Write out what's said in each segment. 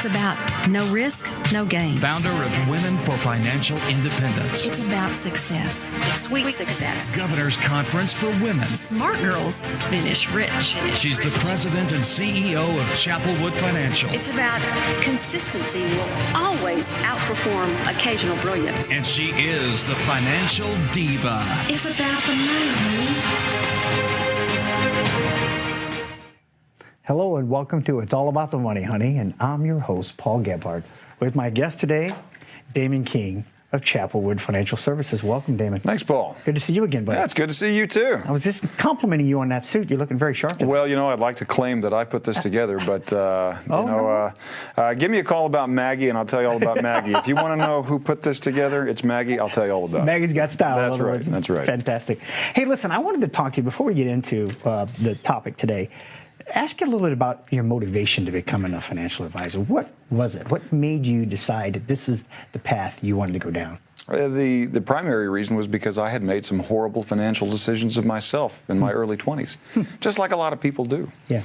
It's about no risk, no gain. Founder of Women for Financial Independence. It's about success, sweet success. Governor's Conference for Women. Smart girls finish rich. She's the president and CEO of ChappelWood Financial. It's about consistency will always outperform occasional brilliance. And she is the Financial Diva. It's about the money. Hello and welcome to It's All About the Money, honey, and I'm your host, Paul Gebhardt, with my guest today, Damon King of ChappelWood Financial Services. Welcome, Damon. Thanks, Paul. Good to see you again, buddy. Yeah, it's good to see you, too. I was just complimenting you on that suit. You're looking very sharp today. Well, you know, I'd like to claim that I put this together, but, give me a call about Maggie, and I'll tell you all about Maggie. If you want to know who put this together, it's Maggie. I'll tell you all about it. Maggie's got style. That's right. That's right. Fantastic. Hey, listen, I wanted to talk to you before we get into the topic today. Ask you a little bit about your motivation to becoming a financial advisor. What was it? What made you decide that this is the path you wanted to go down? The primary reason was because I had made some horrible financial decisions of myself in my early 20s, just like a lot of people do. Yeah.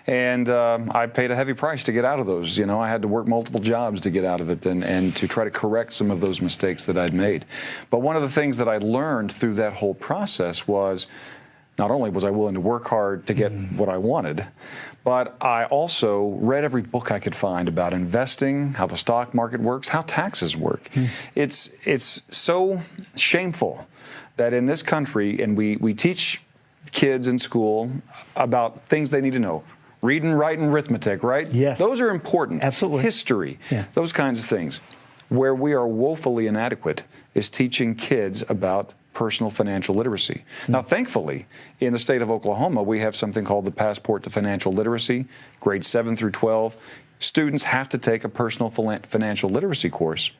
And I paid a heavy price to get out of those. You know, I had to work multiple jobs to get out of it and to try to correct some of those mistakes that I'd made. But one of the things that I learned through that whole process was not only was I willing to work hard to get what I wanted, but I also read every book I could find about investing, how the stock market works, how taxes work. It's so shameful that in this country, and we teach kids in school about things they need to know. Reading, writing, arithmetic, right? Yes. Those are important. Absolutely. History, yeah. Those kinds of things. Where we are woefully inadequate is teaching kids about personal financial literacy. Now, thankfully, in the state of Oklahoma, we have something called the Passport to Financial Literacy, grades 7 through 12. Students have to take a personal financial literacy course.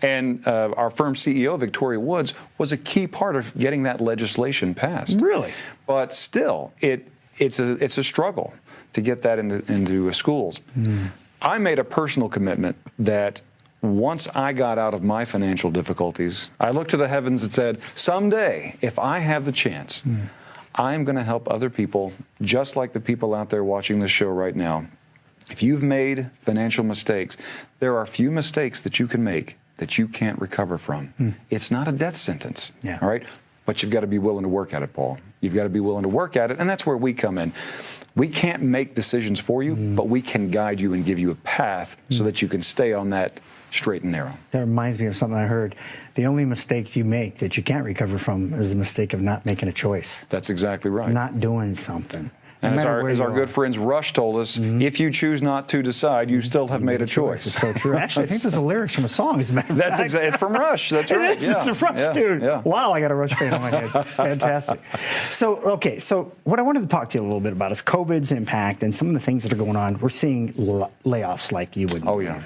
And our firm's CEO, Victoria Woods, was a key part of getting that legislation passed. Really? But still, it's a struggle to get that into schools. I made a personal commitment that once I got out of my financial difficulties, I looked to the heavens and said, someday, if I have the chance, I'm going to help other people, just like the people out there watching this show right now. If you've made financial mistakes, there are few mistakes that you can make that you can't recover from. It's not a death sentence, all right? But you've got to be willing to work at it, Paul. You've got to be willing to work at it, and that's where we come in. We can't make decisions for you, but we can guide you and give you a path so that you can stay on that straight and narrow. That reminds me of something I heard. The only mistake you make that you can't recover from is the mistake of not making a choice. That's exactly right. Not doing something. And as our good friends Rush told us, if you choose not to decide, you still have made a choice. It's so true. Actually, I think there's a lyrics from a song, as a matter of fact. It's from Rush. That's right. It's a Rush dude. Yeah. Wow, I got a Rush fan on my head. Fantastic. So what I wanted to talk to you a little bit about is COVID's impact and some of the things that are going on. We're seeing layoffs like you wouldn't. Oh, yeah.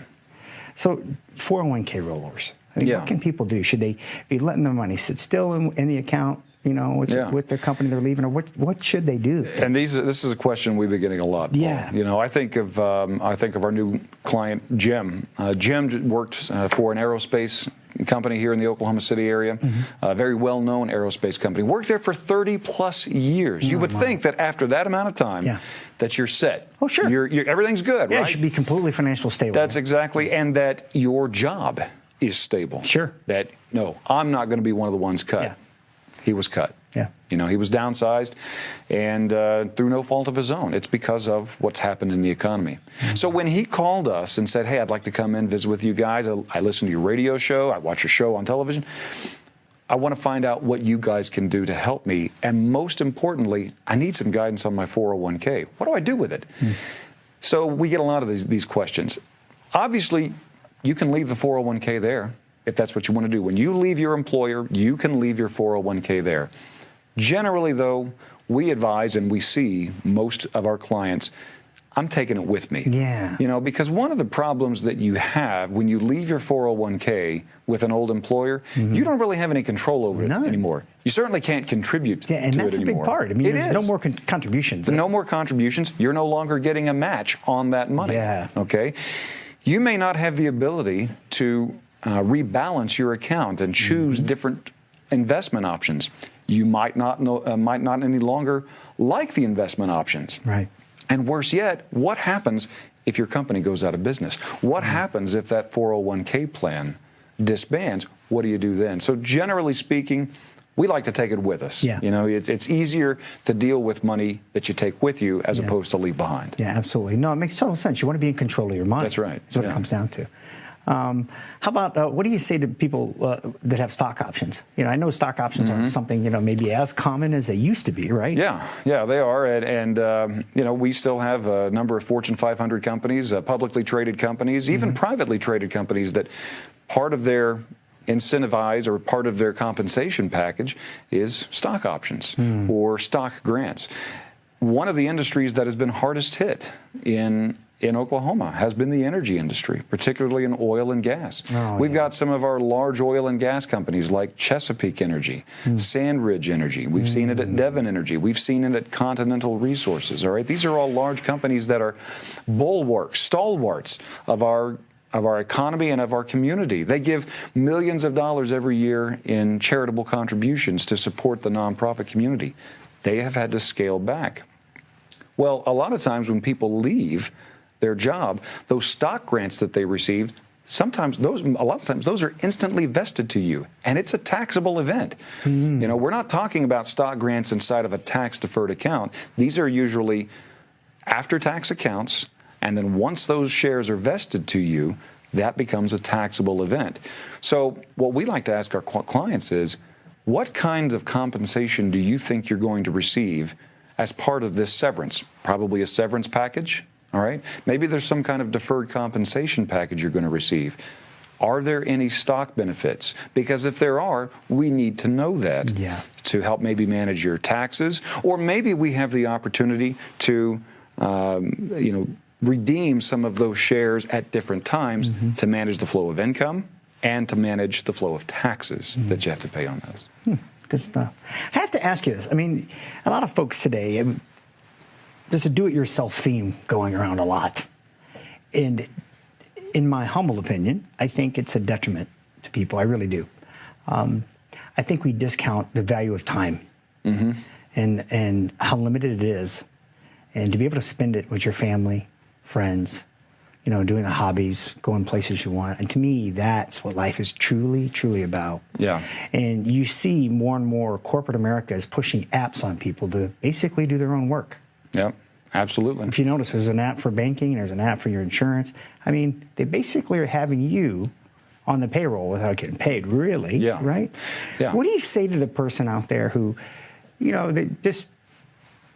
So 401k rollovers. I mean, what can people do? Should they be letting their money sit still in the account? You know, with their company they're leaving, or what should they do? And this is a question we've been getting a lot. Paul. Yeah. You know, I think of our new client Jim. Jim worked for an aerospace company here in the Oklahoma City area, a very well-known aerospace company. Worked there for 30 plus years. You would think that after that amount of time, that you're set. Oh, sure. Everything's good, right? Yeah, you should be completely financially stable. That's exactly, and that your job is stable. Sure. That, no, I'm not going to be one of the ones cut. Yeah. He was cut. Yeah. You know, he was downsized, and through no fault of his own. It's because of what's happened in the economy. So when he called us and said, hey, I'd like to come in, visit with you guys. I listen to your radio show. I watch your show on television. I want to find out what you guys can do to help me. And most importantly, I need some guidance on my 401k. What do I do with it? So we get a lot of these questions. Obviously, you can leave the 401k there if that's what you want to do. When you leave your employer, you can leave your 401k there. Generally, though, we advise and we see most of our clients, I'm taking it with me. Yeah. You know, because one of the problems that you have when you leave your 401k with an old employer, you don't really have any control over it anymore. You certainly can't contribute to it anymore. And that's a big part. I mean, there's no more contributions. No more contributions. You're no longer getting a match on that money. Yeah. Okay? You may not have the ability to rebalance your account and choose different investment options. You might not any longer like the investment options. Right. And worse yet, what happens if your company goes out of business? What happens if that 401k plan disbands? What do you do then? So generally speaking, we like to take it with us. Yeah. You know, it's easier to deal with money that you take with you as opposed to leave behind. Yeah, absolutely. No, it makes total sense. You want to be in control of your money. That's right. That's what it comes down to. How about, what do you say to people that have stock options? You know, I know stock options aren't something, you know, maybe as common as they used to be, right? Yeah, they are. And you know, we still have a number of Fortune 500 companies, publicly traded companies, even privately traded companies that part of their incentivize or part of their compensation package is stock options or stock grants. One of the industries that has been hardest hit in Oklahoma has been the energy industry, particularly in oil and gas. We've got some of our large oil and gas companies like Chesapeake Energy, Sandridge Energy. We've seen it at Devon Energy. We've seen it at Continental Resources. All right, these are all large companies that are bulwarks, stalwarts of our economy and of our community. They give millions of dollars every year in charitable contributions to support the nonprofit community. They have had to scale back. Well, a lot of times when people leave their job, those stock grants that they received, a lot of times those are instantly vested to you, and it's a taxable event. You know, we're not talking about stock grants inside of a tax-deferred account. These are usually after-tax accounts, and then once those shares are vested to you, that becomes a taxable event. So what we like to ask our clients is, what kinds of compensation do you think you're going to receive as part of this severance? Probably a severance package, all right? Maybe there's some kind of deferred compensation package you're going to receive. Are there any stock benefits? Because if there are, we need to know that to help maybe manage your taxes, or maybe we have the opportunity to, you know, redeem some of those shares at different times to manage the flow of income and to manage the flow of taxes that you have to pay on those. Good stuff. I have to ask you this. I mean, a lot of folks today, there's a do-it-yourself theme going around a lot. And in my humble opinion, I think it's a detriment to people. I really do. I think we discount the value of time and how limited it is. And to be able to spend it with your family, friends, you know, doing the hobbies, going places you want. And to me, that's what life is truly, truly about. Yeah. And you see more and more corporate America is pushing apps on people to basically do their own work. Yep, absolutely. If you notice, there's an app for banking, there's an app for your insurance. I mean, they basically are having you on the payroll without getting paid, really, right? Yeah. What do you say to the person out there who, you know, they just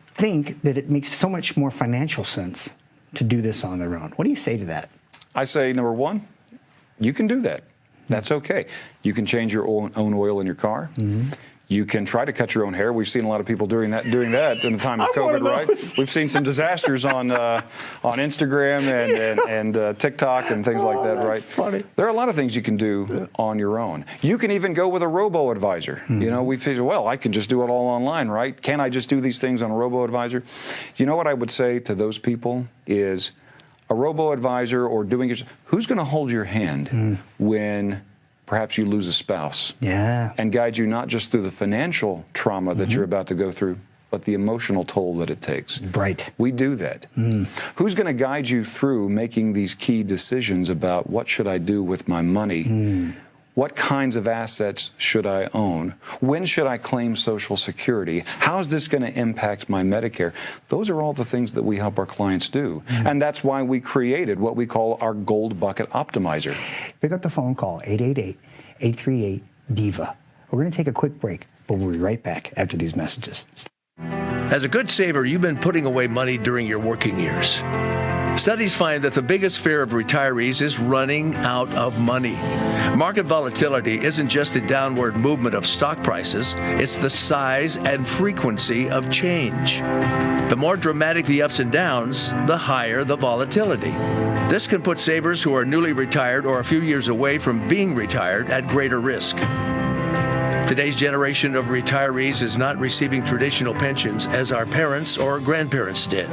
think that it makes so much more financial sense to do this on their own? What do you say to that? I say, number one, you can do that. That's okay. You can change your own oil in your car. You can try to cut your own hair. We've seen a lot of people doing that in the time of COVID, right? We've seen some disasters on Instagram and TikTok and things like that, right? Funny. There are a lot of things you can do on your own. You can even go with a robo-advisor. You know, we feel, well, I can just do it all online, right? Can I just do these things on a robo-advisor? You know what I would say to those people is a robo-advisor or doing it, who's going to hold your hand when perhaps you lose a spouse, and guide you not just through the financial trauma that you're about to go through, but the emotional toll that it takes. Right. We do that. Who's going to guide you through making these key decisions about what should I do with my money? What kinds of assets should I own? When should I claim Social Security? How is this going to impact my Medicare? Those are all the things that we help our clients do. And that's why we created what we call our Gold Bucket Optimizer. Pick up the phone call, 888-838-DIVA. We're going to take a quick break, but we'll be right back after these messages. As a good saver, you've been putting away money during your working years. Studies find that the biggest fear of retirees is running out of money. Market volatility isn't just the downward movement of stock prices, it's the size and frequency of change. The more dramatic the ups and downs, the higher the volatility. This can put savers who are newly retired or a few years away from being retired at greater risk. Today's generation of retirees is not receiving traditional pensions as our parents or grandparents did.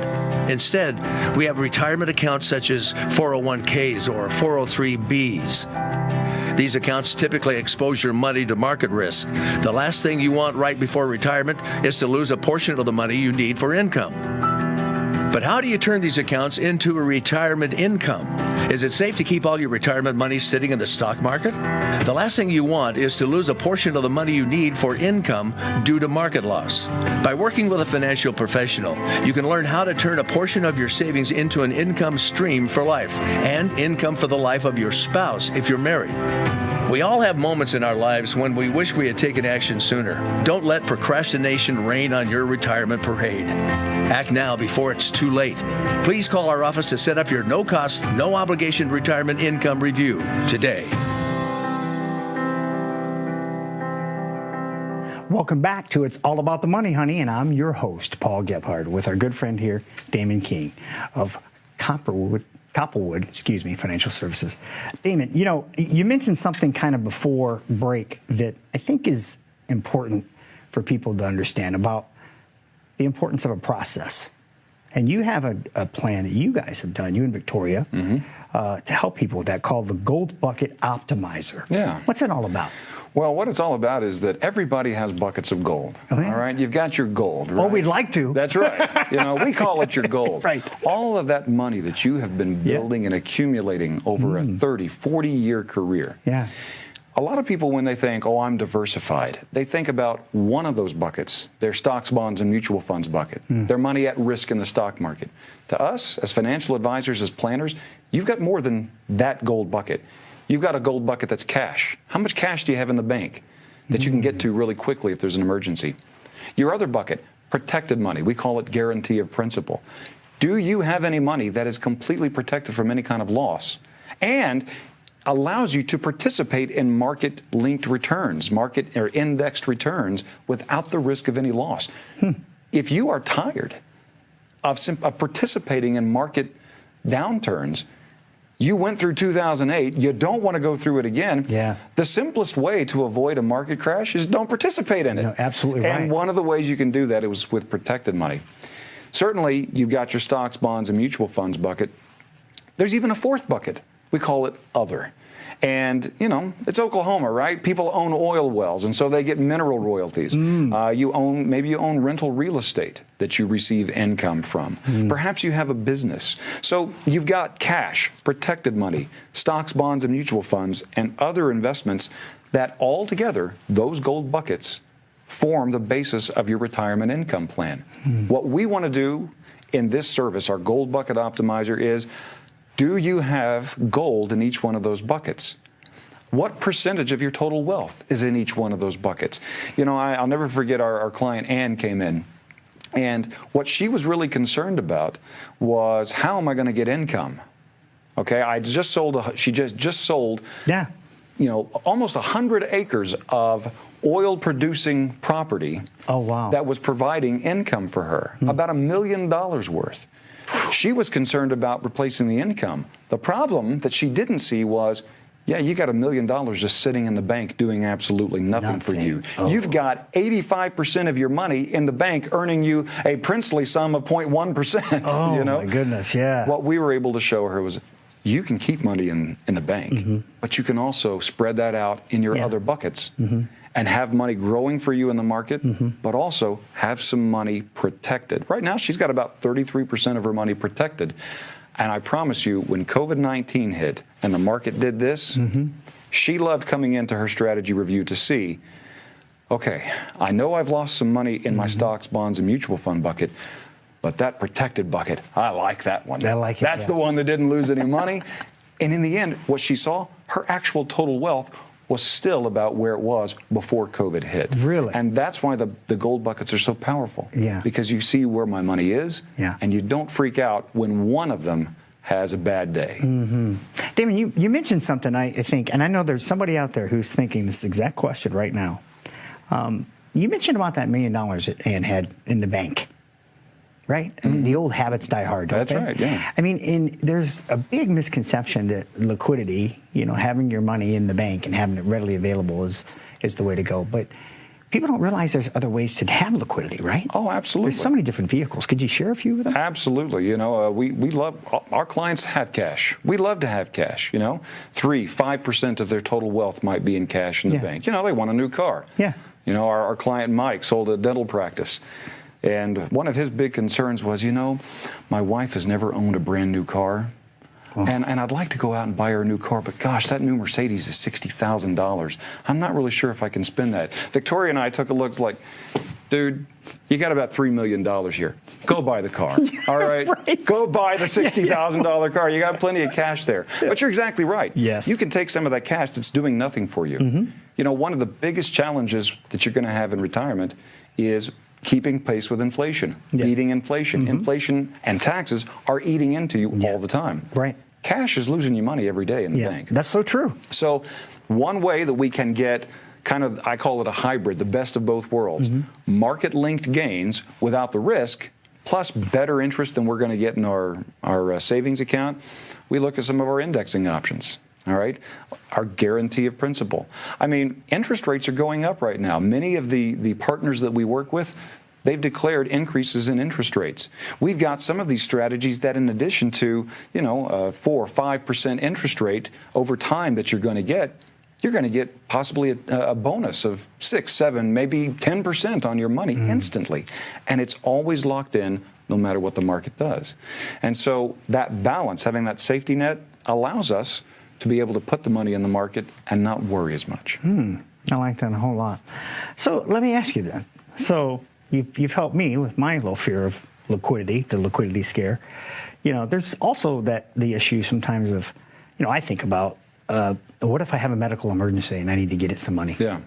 Instead, we have retirement accounts such as 401ks or 403bs. These accounts typically expose your money to market risk. The last thing you want right before retirement is to lose a portion of the money you need for income. But how do you turn these accounts into a retirement income? Is it safe to keep all your retirement money sitting in the stock market? The last thing you want is to lose a portion of the money you need for income due to market loss. By working with a financial professional, you can learn how to turn a portion of your savings into an income stream for life and income for the life of your spouse if you're married. We all have moments in our lives when we wish we had taken action sooner. Don't let procrastination reign on your retirement parade. Act now before it's too late. Please call our office to set up your no-cost, no-obligation retirement income review today. Welcome back to It's All About the Money, honey, and I'm your host, Paul Gebhardt, with our good friend here, Damon King of ChappelWood Financial Services. Damon, you mentioned something kind of before break that I think is important for people to understand about the importance of a process. And you have a plan that you guys have done, you and Victoria, to help people with that, called the Gold Bucket Optimizer. Yeah. What's that all about? Well, what it's all about is that everybody has buckets of gold. Oh, yeah. All right, you've got your gold, right? Well, we'd like to. That's right. We call it your gold. Right. All of that money that you have been building and accumulating over a 30, 40-year career. Yeah. A lot of people, when they think, oh, I'm diversified, they think about one of those buckets, their stocks, bonds, and mutual funds bucket, their money at risk in the stock market. To us, as financial advisors, as planners, you've got more than that gold bucket. You've got a gold bucket that's cash. How much cash do you have in the bank that you can get to really quickly if there's an emergency? Your other bucket, protected money. We call it guarantee of principal. Do you have any money that is completely protected from any kind of loss and allows you to participate in market-linked returns, market or indexed returns without the risk of any loss? If you are tired of participating in market downturns, you went through 2008, you don't want to go through it again. Yeah. The simplest way to avoid a market crash is don't participate in it. No, absolutely right. And one of the ways you can do that is with protected money. Certainly, you've got your stocks, bonds, and mutual funds bucket. There's even a fourth bucket. We call it other. And, it's Oklahoma, right? People own oil wells, and so they get mineral royalties. Maybe you own rental real estate that you receive income from. Perhaps you have a business. So you've got cash, protected money, stocks, bonds, and mutual funds, and other investments that all together, those gold buckets, form the basis of your retirement income plan. What we want to do in this service, our Gold Bucket Optimizer, is do you have gold in each one of those buckets? What percentage of your total wealth is in each one of those buckets? I'll never forget our client Ann came in, and what she was really concerned about was, how am I going to get income? Okay, she just sold almost 100 acres of oil-producing property. Oh, wow. That was providing income for her, about $1 million worth. She was concerned about replacing the income. The problem that she didn't see was, you got $1 million just sitting in the bank doing absolutely nothing for you. Oh. You've got 85% of your money in the bank earning you a princely sum of 0.1%. Oh, my goodness, yeah. What we were able to show her was, you can keep money in the bank, but you can also spread that out in your other buckets and have money growing for you in the market, but also have some money protected. Right now, she's got about 33% of her money protected. And I promise you, when COVID-19 hit and the market did this, she loved coming into her strategy review to see, okay, I know I've lost some money in my stocks, bonds, and mutual fund bucket, but that protected bucket, I like that one. I like it. That's the one that didn't lose any money. And in the end, what she saw, her actual total wealth was still about where it was before COVID hit. Really? And that's why the gold buckets are so powerful. Yeah. Because you see where my money is, and you don't freak out when one of them has a bad day. Damon, you mentioned something, I think, and I know there's somebody out there who's thinking this exact question right now. You mentioned about that $1 million that Ann had in the bank. Right? I mean, the old habits die hard, don't they? That's right, yeah. I mean, there's a big misconception that liquidity, having your money in the bank and having it readily available is the way to go. But people don't realize there's other ways to have liquidity, right? Oh, absolutely. There's so many different vehicles. Could you share a few of them? Absolutely. We love, our clients have cash. We love to have cash, 3-5% of their total wealth might be in cash in the bank. They want a new car. Yeah. Our client Mike sold a dental practice. And one of his big concerns was, my wife has never owned a brand new car. And I'd like to go out and buy her a new car, but gosh, that new Mercedes is $60,000. I'm not really sure if I can spend that. Victoria and I took a look, it's like, dude, you got about $3 million here. Go buy the car. All right? Right. Go buy the $60,000 car. You got plenty of cash there. But you're exactly right. Yes. You can take some of that cash that's doing nothing for you. One of the biggest challenges that you're going to have in retirement is keeping pace with inflation, beating inflation. Inflation and taxes are eating into you all the time. Right. Cash is losing you money every day in the bank. That's so true. So one way that we can get I call it a hybrid, the best of both worlds, market-linked gains without the risk, plus better interest than we're going to get in our savings account, we look at some of our indexing options. All right, our guarantee of principal. I mean, interest rates are going up right now. Many of the partners that we work with, they've declared increases in interest rates. We've got some of these strategies that, in addition to 4 or 5% interest rate over time that you're going to get possibly a bonus of 6, 7, maybe 10% on your money instantly, and it's always locked in, no matter what the market does. And so that balance, having that safety net, allows us to be able to put the money in the market and not worry as much. I like that a whole lot. So let me ask you then. So you've helped me with my little fear of liquidity, the liquidity scare. There's also the issue sometimes of, I think about, what if I have a medical emergency and I need to get it some money? Yeah.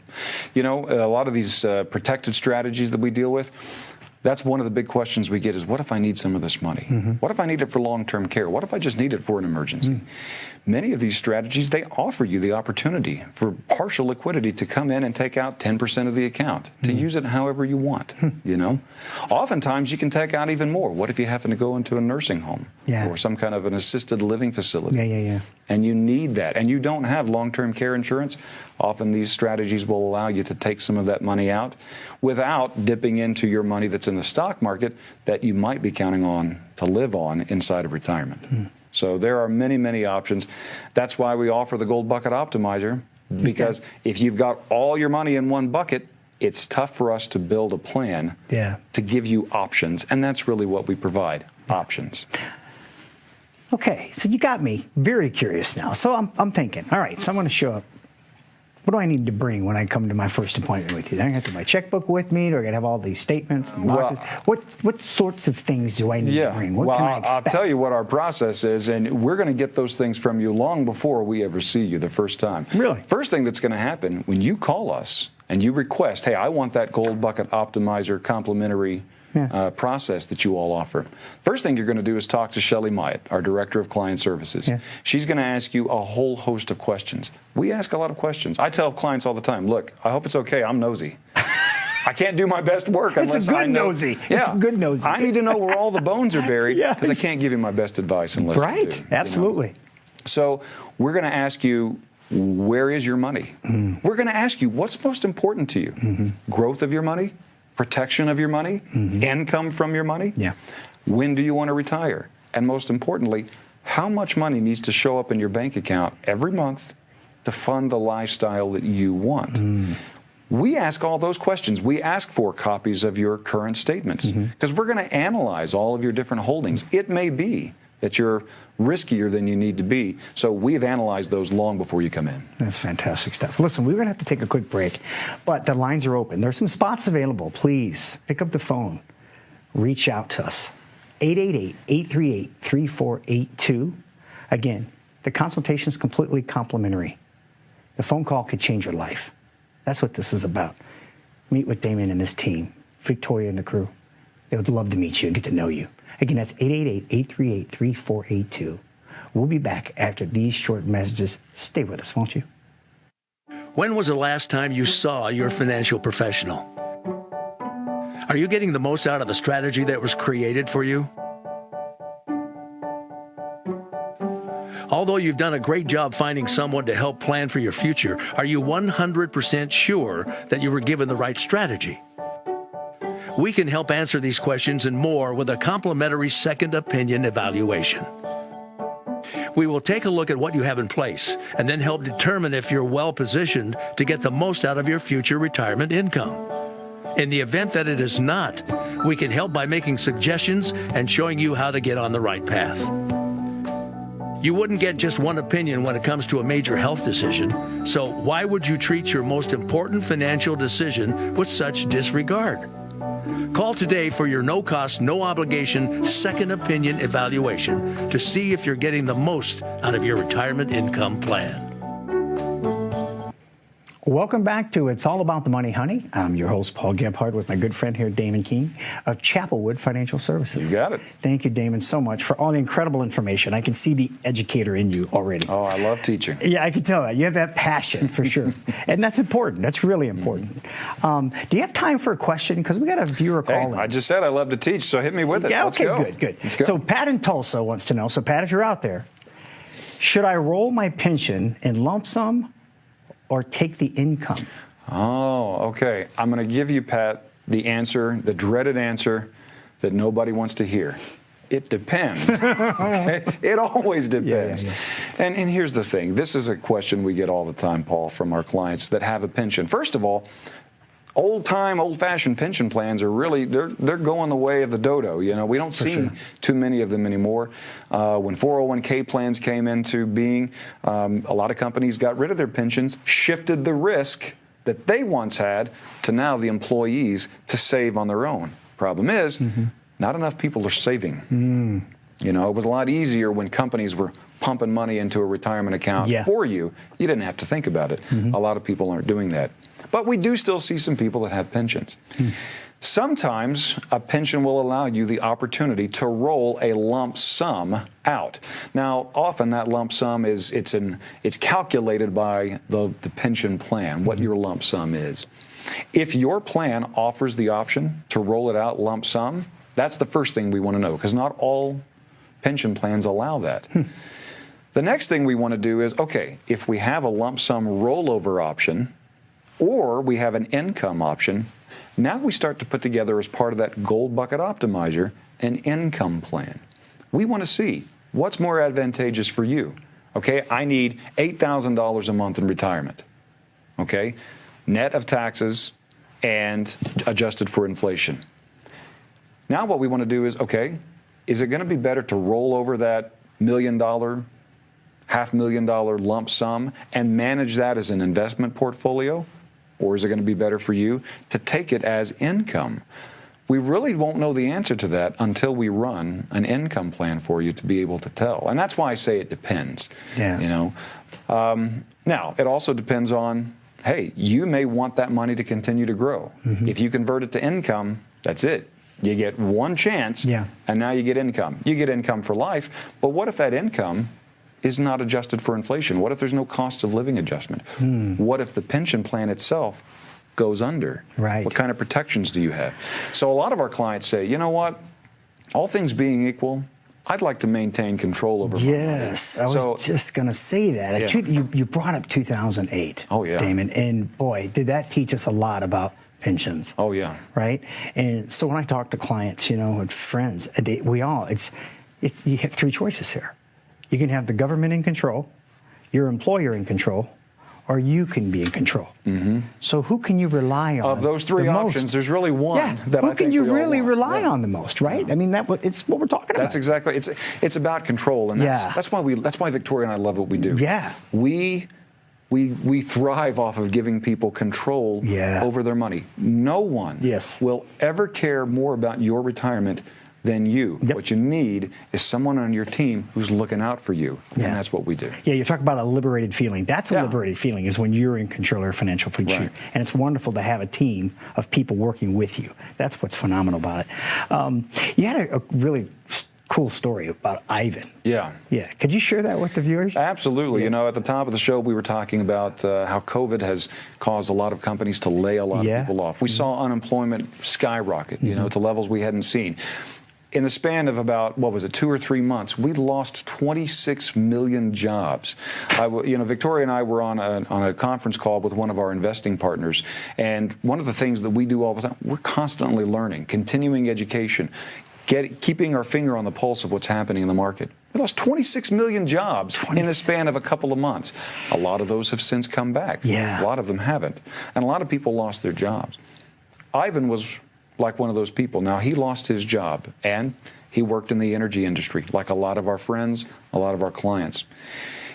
A lot of these protected strategies that we deal with, that's one of the big questions we get is, what if I need some of this money? What if I need it for long-term care? What if I just need it for an emergency? Many of these strategies, they offer you the opportunity for partial liquidity to come in and take out 10% of the account, to use it however you want, Oftentimes, you can take out even more. What if you happen to go into a nursing home or some kind of an assisted living facility? And you need that, and you don't have long-term care insurance? Often these strategies will allow you to take some of that money out without dipping into your money that's in the stock market that you might be counting on to live on inside of retirement. So there are many, many options. That's why we offer the Gold Bucket Optimizer, because if you've got all your money in one bucket, it's tough for us to build a plan to give you options, and that's really what we provide, options. Okay, so you got me very curious now. So I'm thinking, all right, so I'm going to show up. What do I need to bring when I come to my first appointment with you? Do I have to have my checkbook with me? Do I got to have all these statements and boxes? What sorts of things do I need to bring? What can I expect? I'll tell you what our process is, and we're going to get those things from you long before we ever see you the first time. Really? First thing that's going to happen when you call us and you request, hey, I want that Gold Bucket Optimizer complimentary process that you all offer. First thing you're going to do is talk to Shelly Myatt, our Director of Client Services. She's going to ask you a whole host of questions. We ask a lot of questions. I tell clients all the time, look, I hope it's okay, I'm nosy. I can't do my best work unless I know. It's a good nosy. I need to know where all the bones are buried, because I can't give you my best advice unless I do. Absolutely. So we're going to ask you, where is your money? We're going to ask you, what's most important to you? Growth of your money? Protection of your money, income from your money. When do you want to retire? And most importantly, how much money needs to show up in your bank account every month to fund the lifestyle that you want? We ask all those questions. We ask for copies of your current statements, because we're going to analyze all of your different holdings. It may be that you're riskier than you need to be. So we've analyzed those long before you come in. That's fantastic stuff. Listen, we're going to have to take a quick break, but the lines are open. There's some spots available. Please pick up the phone. Reach out to us. 888-838-3482. Again, the consultation is completely complimentary. The phone call could change your life. That's what this is about. Meet with Damon and his team, Victoria and the crew. They would love to meet you and get to know you. Again, that's 888-838-3482. We'll be back after these short messages. Stay with us, won't you? When was the last time you saw your financial professional? Are you getting the most out of the strategy that was created for you? Although you've done a great job finding someone to help plan for your future, are you 100% sure that you were given the right strategy? We can help answer these questions and more with a complimentary second opinion evaluation. We will take a look at what you have in place and then help determine if you're well positioned to get the most out of your future retirement income. In the event that it is not, we can help by making suggestions and showing you how to get on the right path. You wouldn't get just one opinion when it comes to a major health decision, so why would you treat your most important financial decision with such disregard? Call today for your no-cost, no-obligation second opinion evaluation to see if you're getting the most out of your retirement income plan. Welcome back to It's All About the Money, Honey. I'm your host, Paul Gebhardt, with my good friend here, Damon Keene of ChappelWood Financial Services. You got it. Thank you, Damon, so much for all the incredible information. I can see the educator in you already. Oh, I love teaching. Yeah, I can tell that. You have that passion, for sure. And that's important. That's really important. Do you have time for a question? Because we got a viewer call in. I just said I love to teach, so hit me with it. Yeah, Let's okay, go. good. Let's go. So Pat in Tulsa wants to know. So Pat, if you're out there, should I roll my pension in lump sum or take the income? Oh, okay. I'm going to give you, Pat, the answer, the dreaded answer that nobody wants to hear. It depends. Okay? It always depends. Yeah. And here's the thing. This is a question we get all the time, Paul, from our clients that have a pension. First of all, old-fashioned pension plans are really, they're going the way of the dodo. You know, we don't see too many of them anymore. When 401k plans came into being, a lot of companies got rid of their pensions, shifted the risk that they once had to now the employees to save on their own. Problem is, not enough people are saving. You know, it was a lot easier when companies were pumping money into a retirement account for you. You didn't have to think about it. A lot of people aren't doing that. But we do still see some people that have pensions. Sometimes a pension will allow you the opportunity to roll a lump sum out. Now, often that lump sum is it's calculated by the pension plan, what your lump sum is. If your plan offers the option to roll it out lump sum, that's the first thing we want to know, because not all pension plans allow that. The next thing we want to do is, okay, if we have a lump sum rollover option, or we have an income option, now we start to put together, as part of that gold bucket optimizer, an income plan. We want to see what's more advantageous for you. Okay, I need $8,000 a month in retirement. Okay, net of taxes and adjusted for inflation. Now what we want to do is, okay, is it going to be better to roll over that $1 million, $500,000 lump sum and manage that as an investment portfolio? Or is it going to be better for you to take it as income? We really won't know the answer to that until we run an income plan for you to be able to tell. And that's why I say it depends. Yeah. You know, now it also depends on, hey, you may want that money to continue to grow. If you convert it to income, that's it. You get one chance, and now you get income. You get income for life. But what if that income is not adjusted for inflation? What if there's no cost of living adjustment? What if the pension plan itself goes under? Right. What kind of protections do you have? So a lot of our clients say, you know what, all things being equal, I'd like to maintain control over my money. Yes, I was just going to say that. You brought up 2008, Damon, and boy, did that teach us a lot about pensions. Oh, yeah. Right? And so when I talk to clients, you know, and friends, you have three choices here. You can have the government in control, your employer in control, or you can be in control. So who can you rely on? Of those three options, there's really one that I think who can you we all really want. rely on the most, right? I mean, it's what we're talking about. That's exactly. It's about control, and that's why Victoria and I love what we do. Yeah. We thrive off of giving people control over their money. No one will ever care more about your retirement than you. What you need is someone on your team who's looking out for you, and that's what we do. Yeah, you talk about a liberated feeling. That's a liberated feeling, is when you're in control of your financial future. And it's wonderful to have a team of people working with you. That's what's phenomenal about it. You had a really cool story about Ivan. Yeah. Could you share that with the viewers? Absolutely. You know, at the top of the show, we were talking about how COVID has caused a lot of companies to lay a lot of people off. We saw unemployment skyrocket, you know, to levels we hadn't seen. In the span of about, 2 or 3 months, we lost 26 million jobs. Victoria and I were on a conference call with one of our investing partners, and one of the things that we do all the time, we're constantly learning, continuing education, keeping our finger on the pulse of what's happening in the market. We lost 26 million jobs in the span of a couple of months. A lot of those have since come back. A lot of them haven't. And a lot of people lost their jobs. Ivan was like one of those people. Now, he lost his job, and he worked in the energy industry, like a lot of our friends, a lot of our clients.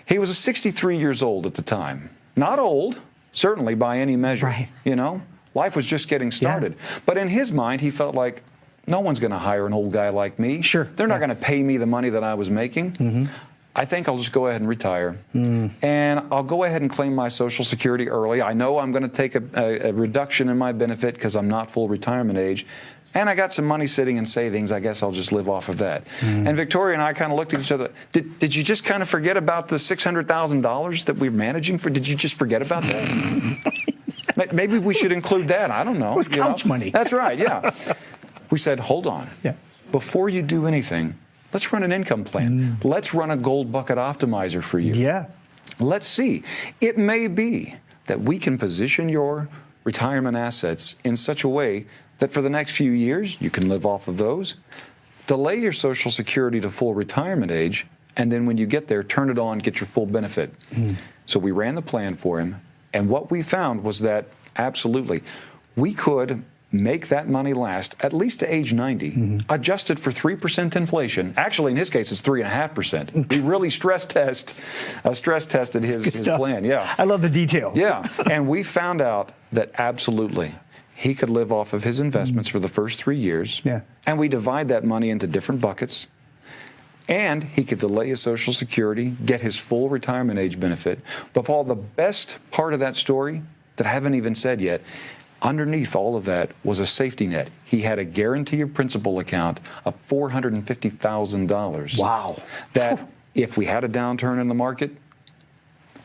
He was 63 years old at the time. Not old, certainly by any measure. Right. You know, life was just getting started. Yeah. But in his mind, he felt like, no one's going to hire an old guy like me. Sure. They're not going to pay me the money that I was making. Mm-hmm. I think I'll just go ahead and retire. And I'll go ahead and claim my Social Security early. I know I'm going to take a reduction in my benefit because I'm not full retirement age. And I got some money sitting in savings. I guess I'll just live off of that. And Victoria and I kind of looked at each other. Did you just kind of forget about the $600,000 that we're managing for? Did you just forget about that? Maybe we should include that. I don't know. It was couch money. That's right, yeah. We said, hold on. Yeah. Before you do anything, let's run an income plan. Let's run a gold bucket optimizer for you. Yeah. Let's see. It may be that we can position your retirement assets in such a way that for the next few years, you can live off of those, delay your Social Security to full retirement age, and then when you get there, turn it on, get your full benefit. So we ran the plan for him, and what we found was that absolutely, we could make that money last at least to age 90, adjusted for 3% inflation. Actually, in his case, it's 3.5%. We really stress tested his plan. Yeah, I love the detail. Yeah, and we found out that absolutely he could live off of his investments for the first 3 years. Yeah, and we divide that money into different buckets. And he could delay his Social Security, get his full retirement age benefit. But Paul, the best part of that story that I haven't even said yet, underneath all of that was a safety net. He had a guarantee of principal account of $450,000. Wow. That if we had a downturn in the market,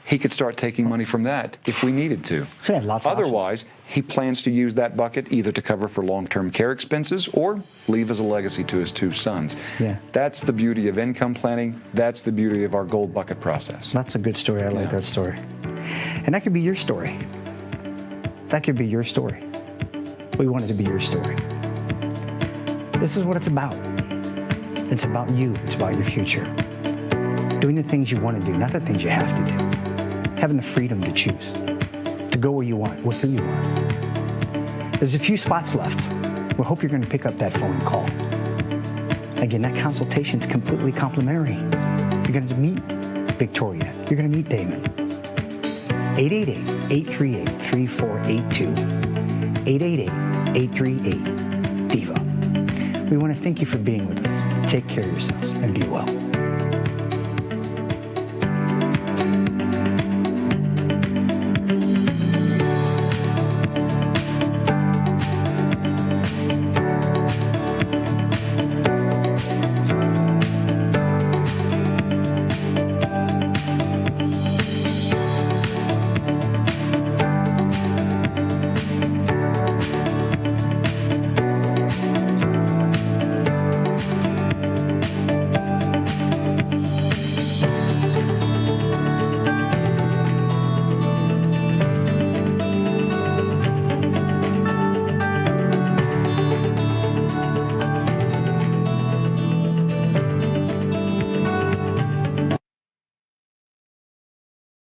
he could start taking money from that if we needed to. So he had lots of Otherwise, he plans to use that bucket either to cover for long-term care expenses or leave as a legacy to his 2 sons. Yeah. That's the beauty of income planning. That's the beauty of our gold bucket process. That's a good story. I like that story. And that could be your story. That could be your story. We want it to be your story. This is what it's about. It's about you. It's about your future. Doing the things you want to do, not the things you have to do. Having the freedom to choose, to go where you want, with who you want. There's a few spots left. We hope you're going to pick up that phone call. Again, that consultation is completely complimentary. You're going to meet Victoria. You're going to meet Damon. 888-838-3482. 888-838-DIVA. We want to thank you for being with us. Take care of yourselves and be well.